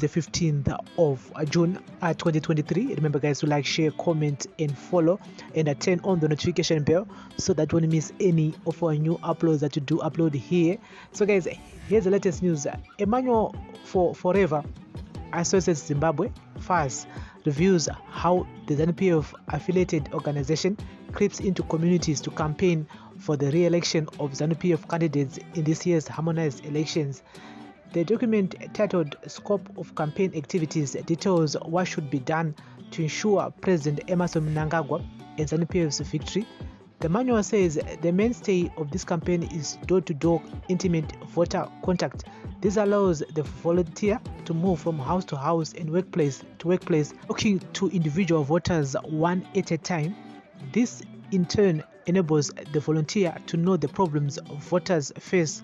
the 15th of June 2023. Remember guys, to like, share, comment and follow, and turn on the notification bell so that you won't miss any of our new uploads that you do upload here. So guys, here's the latest news. A manual for forever associates Zimbabwe'S reviews how the ZANU-PF affiliated organization creeps into communities to campaign for the re-election of ZANU-PF candidates in this year's harmonized elections. The document, titled Scope of Campaign Activities, details what should be done to ensure President Emmerson Mnangagwa and ZANU-PF's victory. The manual says the mainstay of this campaign is door-to-door intimate voter contact. This allows the volunteer to move from house to house and workplace to workplace, talking to individual voters one at a time. This in turn enables the volunteer to know the problems voters face,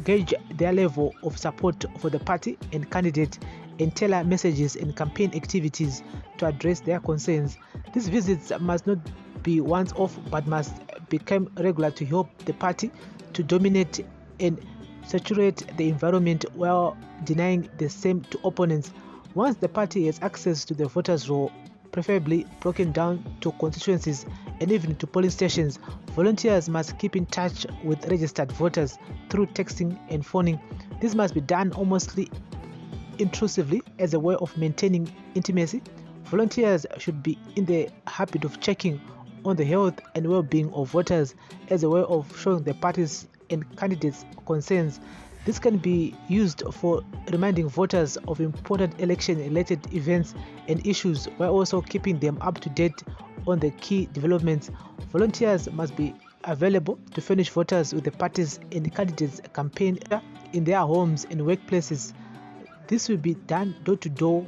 gauge their level of support for the party and candidate, and tailor messages and campaign activities to address their concerns. These visits must not be once-off but must become regular to help the party to dominate and saturate the environment while denying the same to opponents. Once the party has access to the voters' roll, preferably broken down to constituencies and even to polling stations, volunteers must keep in touch with registered voters through texting and phoning. This must be done almost intrusively as a way of maintaining intimacy. Volunteers should be in the habit of checking on the health and well-being of voters as a way of showing the parties and candidates' concerns. This can be used for reminding voters of important election-related events and issues while also keeping them up to date on the key developments. Volunteers must be available to furnish voters with the parties and candidates' campaign in their homes and workplaces. This will be done door-to-door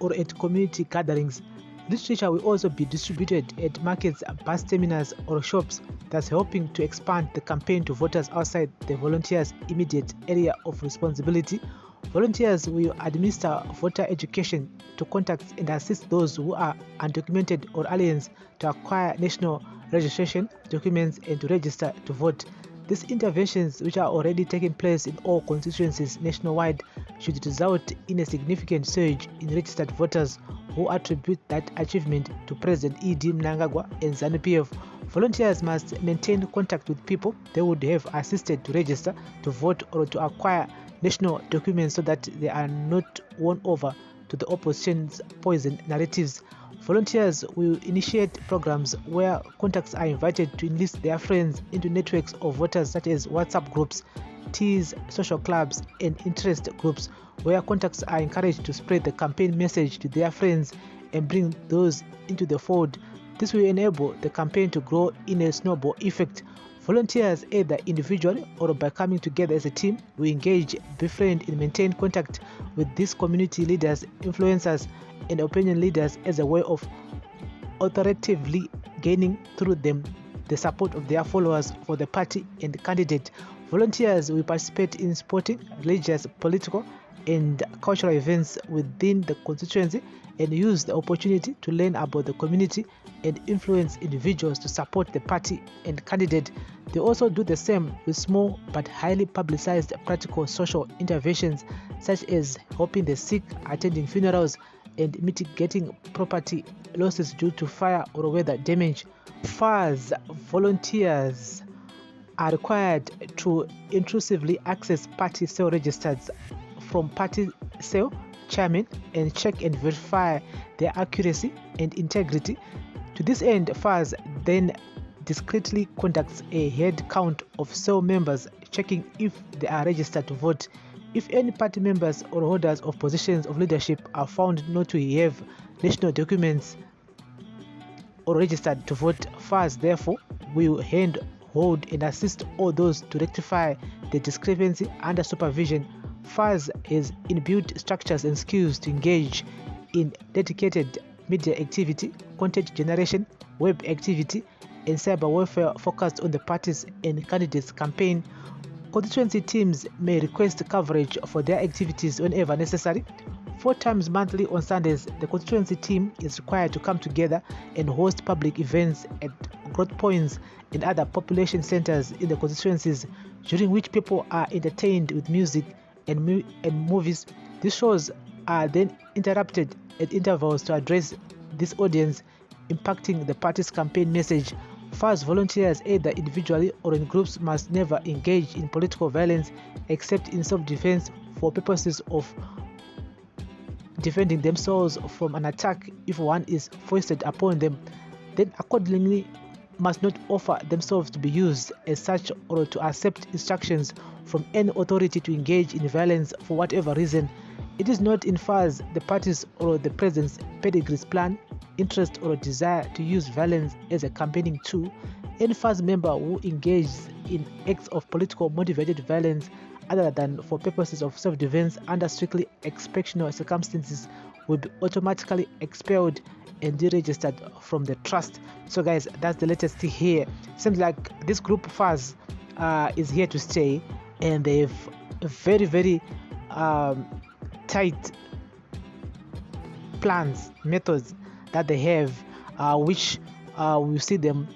or at community gatherings. Literature will also be distributed at markets, bus terminals or shops, thus helping to expand the campaign to voters outside the volunteers' immediate area of responsibility. Volunteers will administer voter education to contact and assist those who are undocumented or aliens to acquire national registration documents and to register to vote. These interventions, which are already taking place in all constituencies nationwide, should result in a significant surge in registered voters who attribute that achievement to President E.D. Mnangagwa and ZANU-PF. Volunteers must maintain contact with people they would have assisted to register to vote or to acquire national documents so that they are not won over to the opposition's poison narratives. Volunteers will initiate programs where contacts are invited to enlist their friends into networks of voters such as WhatsApp groups, teas, social clubs, and interest groups, where contacts are encouraged to spread the campaign message to their friends and bring those into the fold. This will enable the campaign to grow in a snowball effect. Volunteers, either individually or by coming together as a team, will engage, befriend, and maintain contact with these community leaders, influencers, and opinion leaders as a way of authoritatively gaining through them the support of their followers for the party and candidate. Volunteers will participate in sporting, religious, political, and cultural events within the constituency and use the opportunity to learn about the community and influence individuals to support the party and candidate. They also do the same with small but highly publicized practical social interventions such as helping the sick, attending funerals, and mitigating property losses due to fire or weather damage. FARS volunteers are required to intrusively access party cell registers from party cell chairman and check and verify their accuracy and integrity. To this end, FARS then discreetly conducts a head count of cell members, checking if they are registered to vote. If any party members or holders of positions of leadership are found not to have national documents or registered to vote, FARS therefore will hold and assist all those to rectify the discrepancy under supervision. FARS has inbuilt structures and skills to engage in dedicated media activity, content generation, web activity, and cyber warfare focused on the parties and candidates' campaign. Constituency teams may request coverage for their activities whenever necessary. 4 times monthly on Sundays, the constituency team is required to come together and host public events at growth points and other population centers in the constituencies, during which people are entertained with music and movies. These shows are then interrupted at intervals to address this audience, impacting the party's campaign message. FAS volunteers, either individually or in groups, must never engage in political violence except in self-defense for purposes of defending themselves from an attack if one is foisted upon them. Then accordingly must not offer themselves to be used as such or to accept instructions from any authority to engage in violence for whatever reason. It is not in FAS, the party's or the president's pedigree's plan, interest or desire to use violence as a campaigning tool. Any FAS member who engages in acts of political motivated violence other than for purposes of self-defense under strictly exceptional circumstances will be automatically expelled and deregistered from the trust. So guys, that's the latest here. Seems like this group FAS is here to stay, and they've very tight plans, methods that they have, which we see them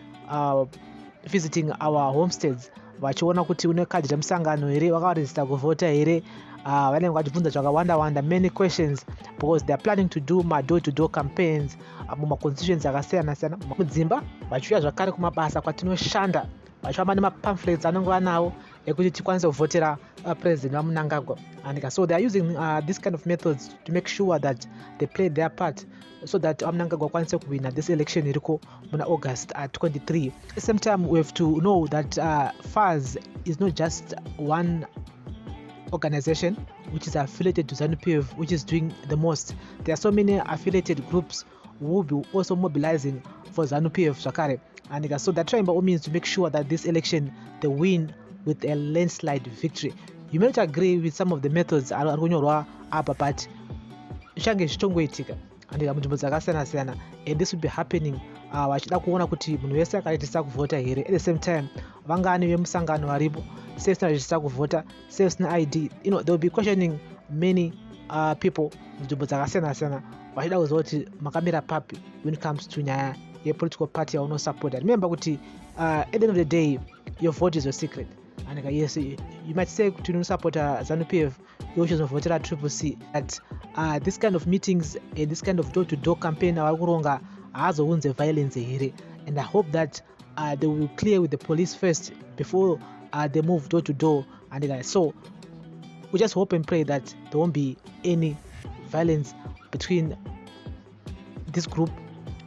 visiting our homesteads vachiona kuti une kadhi remusangano here, vakaregister kuvhota here, vanenge vachibvunza zvakawanda many questions, because they are planning to do door-to-door campaigns mumaconstitutions akasiyana-siyana mudzimba, vachiuya zvakare kumabasa kwatinoshanda, vachifamba nemapamphlets anenge vanawo ekuti tikwanise kuvhotera president vaMnangagwa. And so they are using this kind of methods to make sure that they play their part so that Mnangagwa akwanise kuwina this election iriko muna August 23. At the same time, we have to know that FAS is not just one organization which is affiliated to ZANU-PF which is doing the most. There are so many affiliated groups who will be also mobilizing for ZANU-PF Shakare. And so they're trying by all means to make sure that this election they win with a landslide victory. You may not agree with some of the methods arikunyorwa apa, but zvange zvitongoitika andika munzvimbo dzakasiyana-siyana, and this will be happening vachida kuona kuti munhu wese akaitisa kuvhota here. At the same time, vangani vemusangano varipo sei usina register kuvhota, sei usina ID, they will be questioning many people munzvimbo dzakasiyana-siyana vachida kuziva kuti makamira papi when it comes to nyaya yepolitical party yaunosupporta. Remember kuti at the end of the day, your vote is your secret. And yes, you might say to support ZANU-PF, you should vote at CCC. That this kind of meetings and this kind of door-to-door campaign has a violence here. And I hope that they will clear with the police first before they move door-to-door. And so we just hope and pray that there won't be any violence between this group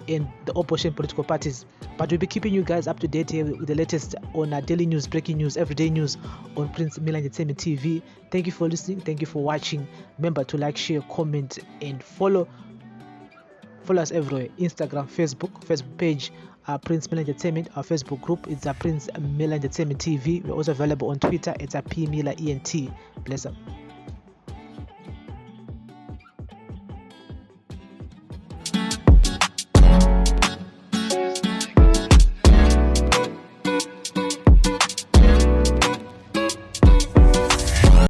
and the opposition political parties. But we'll be keeping you guys up to date here with the latest on daily news, breaking news, everyday news on Prince Mila Entertainment TV. Thank you for listening. Thank you for watching. Remember to like, share, comment, and follow us everywhere. Instagram, Facebook page, Prince Mila Entertainment. Our Facebook group is Prince Mila Entertainment TV. We're also available on Twitter. It's P Mila ENT. Bless up.